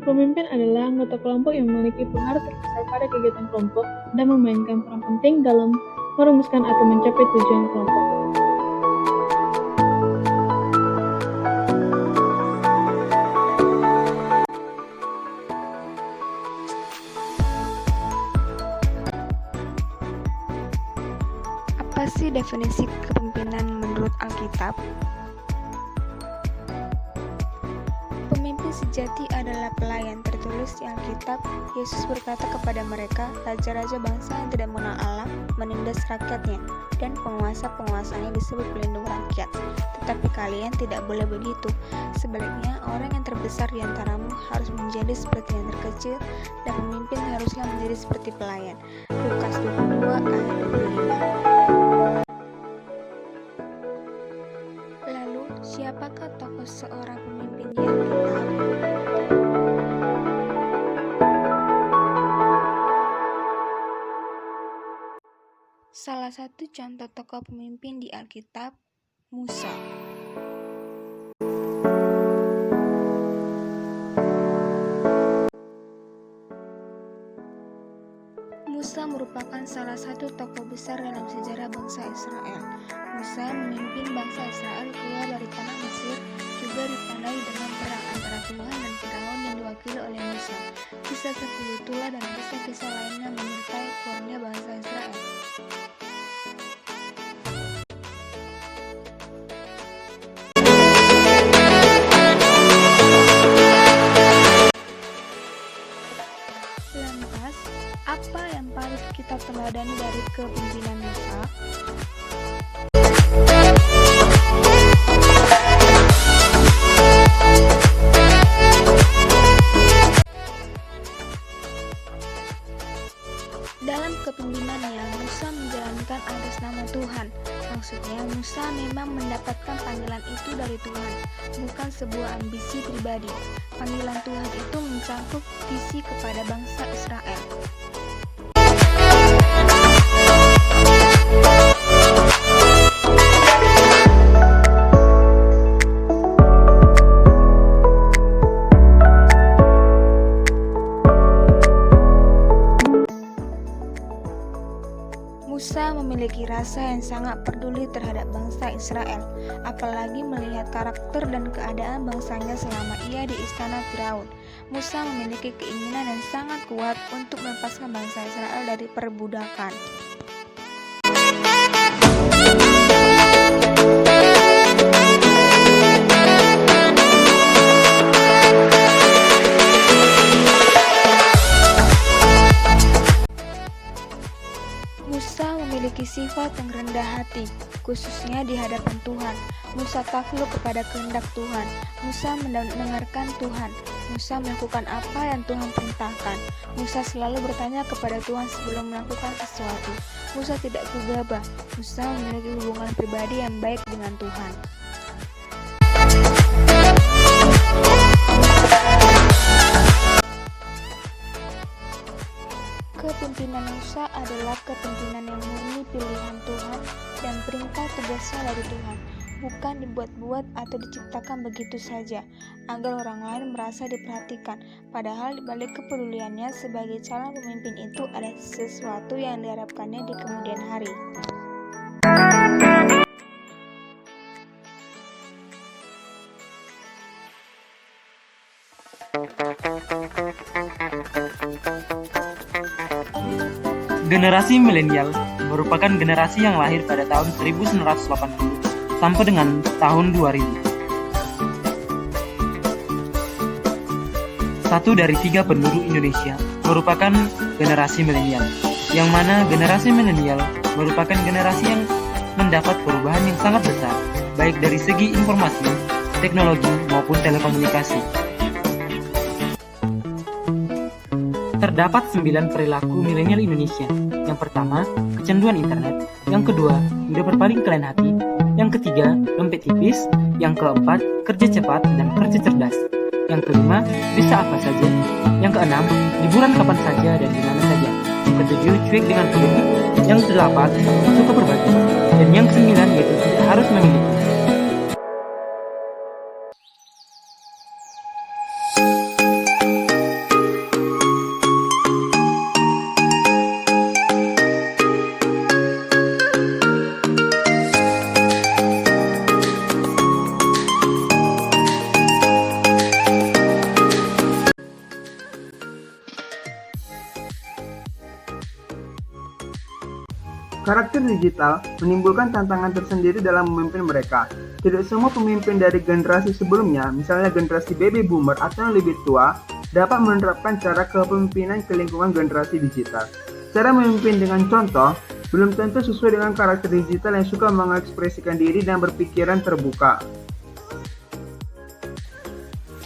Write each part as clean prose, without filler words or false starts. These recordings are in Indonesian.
Pemimpin adalah anggota kelompok yang memiliki pengaruh terbesar pada kegiatan kelompok dan memainkan peran penting dalam merumuskan atau mencapai tujuan kelompok. Apa sih definisi kepemimpinan menurut Alkitab? Pemimpin sejati adalah pelayan. Tertulis di Alkitab, Yesus berkata kepada mereka, raja-raja bangsa yang tidak mengenal Allah menindas rakyatnya, dan penguasa-penguasanya disebut pelindung rakyat. Tetapi kalian tidak boleh begitu. Sebaliknya, orang yang terbesar di antaramu harus menjadi seperti yang terkecil, dan pemimpin haruslah menjadi seperti pelayan. Lukas 22 ayat 25. Lalu, siapakah tokoh seorang pemimpin di Alkitab? Salah satu contoh tokoh pemimpin di Alkitab, Musa. Musa merupakan salah satu tokoh besar dalam sejarah bangsa Israel. Musa memimpin bangsa Israel keluar dari tanah Mesir, juga ditandai dengan perang antara Tuhan dan Firaun yang diwakili oleh Musa. Kisah 10 Tulah dan kisah-kisah lainnya menyertai keluarnya bangsa Israel. Lantas, apa yang patut kita teladani dari kepemimpinan Musa? Dalam kepemimpinannya, Musa menjalankan atas nama Tuhan. Maksudnya, Musa memang mendapatkan panggilan itu dari Tuhan, bukan sebuah ambisi pribadi. Panggilan Tuhan itu mencakup visi kepada bangsa Israel. Musa memiliki rasa yang sangat peduli terhadap bangsa Israel, apalagi melihat karakter dan keadaan bangsanya selama ia di istana Firaun. Musa memiliki keinginan yang sangat kuat untuk melepaskan bangsa Israel dari perbudakan. Musa memiliki sifat yang rendah hati, khususnya di hadapan Tuhan. Musa takluk kepada kehendak Tuhan. Musa mendengarkan Tuhan. Musa melakukan apa yang Tuhan perintahkan. Musa selalu bertanya kepada Tuhan sebelum melakukan sesuatu. Musa tidak gegabah. Musa memiliki hubungan pribadi yang baik dengan Tuhan. Kepemimpinan Musa adalah kepemimpinan yang murni pilihan Tuhan dan perintah tugasnya dari Tuhan, bukan dibuat-buat atau diciptakan begitu saja, agar orang lain merasa diperhatikan. Padahal di balik kepeduliannya sebagai calon pemimpin itu ada sesuatu yang diharapkannya di kemudian hari. Generasi milenial merupakan generasi yang lahir pada tahun 1980 sampai dengan tahun 2000. Satu dari 3 penduduk Indonesia merupakan generasi milenial, yang mana generasi milenial merupakan generasi yang mendapat perubahan yang sangat besar, baik dari segi informasi, teknologi, maupun telekomunikasi. Terdapat 9 perilaku milenial Indonesia. Yang pertama, kecanduan internet. Yang kedua, mudah berpaling ke lain hati. Yang ketiga, dompet tipis. Yang keempat, kerja cepat dan kerja cerdas. Yang kelima, bisa apa saja. Yang keenam, liburan kapan saja dan di mana saja. Yang ketujuh, cuek dengan politik. Yang kedelapan, suka berbagi. Dan yang kesembilan, yaitu tidak harus memiliki. Karakter digital menimbulkan tantangan tersendiri dalam memimpin mereka. Tidak semua pemimpin dari generasi sebelumnya, misalnya generasi baby boomer atau yang lebih tua, dapat menerapkan cara kepemimpinan ke lingkungan generasi digital. Cara memimpin dengan contoh belum tentu sesuai dengan karakter digital yang suka mengekspresikan diri dan berpikiran terbuka.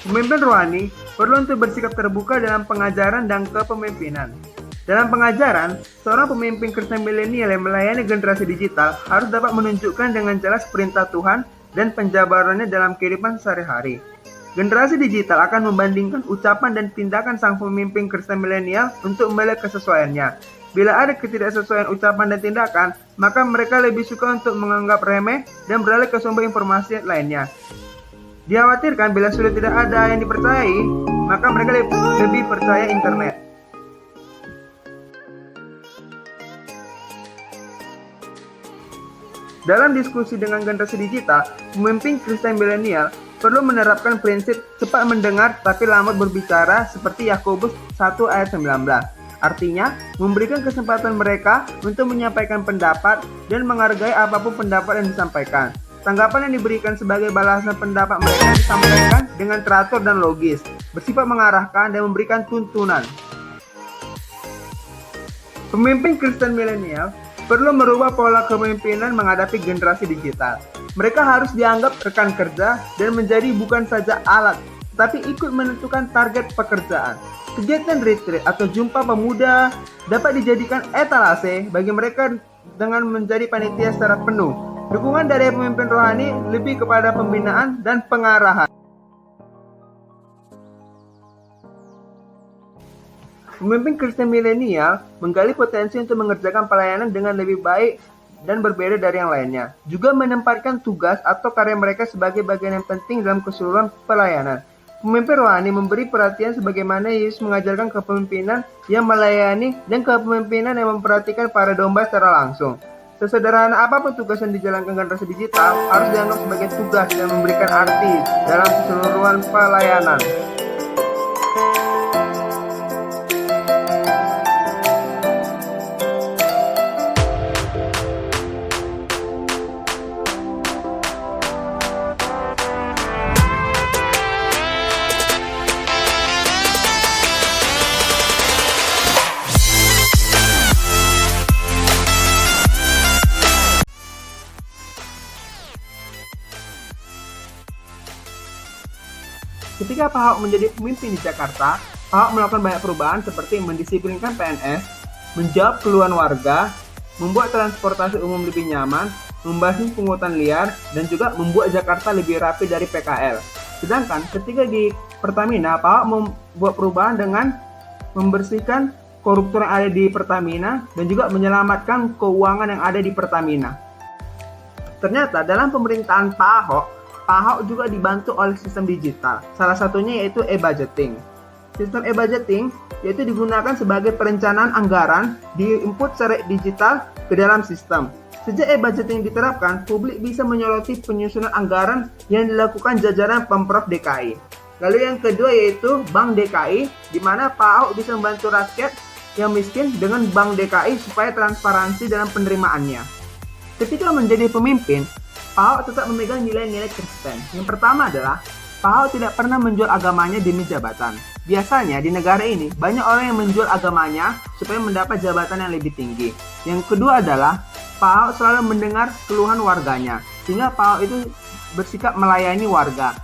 Pemimpin rohani perlu untuk bersikap terbuka dalam pengajaran dan kepemimpinan. Dalam pengajaran, seorang pemimpin Kristen milenial yang melayani generasi digital harus dapat menunjukkan dengan jelas perintah Tuhan dan penjabarannya dalam kehidupan sehari-hari. Generasi digital akan membandingkan ucapan dan tindakan sang pemimpin Kristen milenial untuk melihat kesesuaiannya. Bila ada ketidaksesuaian ucapan dan tindakan, maka mereka lebih suka untuk menganggap remeh dan beralih ke sumber informasi lainnya. Dikhawatirkan bila sudah tidak ada yang dipercayai, maka mereka lebih percaya internet. Dalam diskusi dengan generasi digital, pemimpin Kristen milenial perlu menerapkan prinsip cepat mendengar tapi lambat berbicara seperti Yakobus 1 ayat 19. Artinya, memberikan kesempatan mereka untuk menyampaikan pendapat dan menghargai apapun pendapat yang disampaikan. Tanggapan yang diberikan sebagai balasan pendapat mereka disampaikan dengan teratur dan logis, bersifat mengarahkan dan memberikan tuntunan. Pemimpin Kristen milenial perlu merubah pola kepemimpinan menghadapi generasi digital. Mereka harus dianggap rekan kerja dan menjadi bukan saja alat, tapi ikut menentukan target pekerjaan. Kegiatan retreat atau jumpa pemuda dapat dijadikan etalase bagi mereka dengan menjadi panitia secara penuh. Dukungan dari pemimpin rohani lebih kepada pembinaan dan pengarahan. Pemimpin Kristen milenial menggali potensi untuk mengerjakan pelayanan dengan lebih baik dan berbeda dari yang lainnya. Juga menempatkan tugas atau karya mereka sebagai bagian yang penting dalam keseluruhan pelayanan. Pemimpin rohani memberi perhatian sebagaimana Yesus mengajarkan kepemimpinan yang melayani dan kepemimpinan yang memperhatikan para domba secara langsung. Sesederhana apapun tugas yang dijalankan generasi digital harus dianggap sebagai tugas yang memberikan arti dalam keseluruhan pelayanan. Ketika Pak Ahok menjadi pemimpin di Jakarta, Pak Ahok melakukan banyak perubahan seperti mendisiplinkan PNS, menjawab keluhan warga, membuat transportasi umum lebih nyaman, membasmi pungutan liar, dan juga membuat Jakarta lebih rapi dari PKL. Sedangkan ketika di Pertamina, Pak Ahok membuat perubahan dengan membersihkan koruptor yang ada di Pertamina dan juga menyelamatkan keuangan yang ada di Pertamina. Ternyata dalam pemerintahan Pak Ahok juga dibantu oleh sistem digital, salah satunya yaitu e-budgeting. Sistem e-budgeting yaitu digunakan sebagai perencanaan anggaran diinput secara digital ke dalam sistem. Sejak e-budgeting diterapkan, publik bisa menyoroti penyusunan anggaran yang dilakukan jajaran Pemprov DKI. Lalu yang kedua yaitu Bank DKI, di mana Pak Ahok bisa membantu rakyat yang miskin dengan Bank DKI supaya transparansi dalam penerimaannya. Ketika menjadi pemimpin, Pak Ahok tetap memegang nilai-nilai Kristen. Yang pertama adalah, Pak Ahok tidak pernah menjual agamanya demi jabatan. Biasanya di negara ini, banyak orang yang menjual agamanya supaya mendapat jabatan yang lebih tinggi. Yang kedua adalah, Pak Ahok selalu mendengar keluhan warganya, sehingga Pak Ahok itu bersikap melayani warga,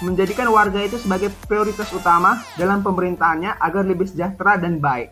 menjadikan warga itu sebagai prioritas utama dalam pemerintahannya agar lebih sejahtera dan baik.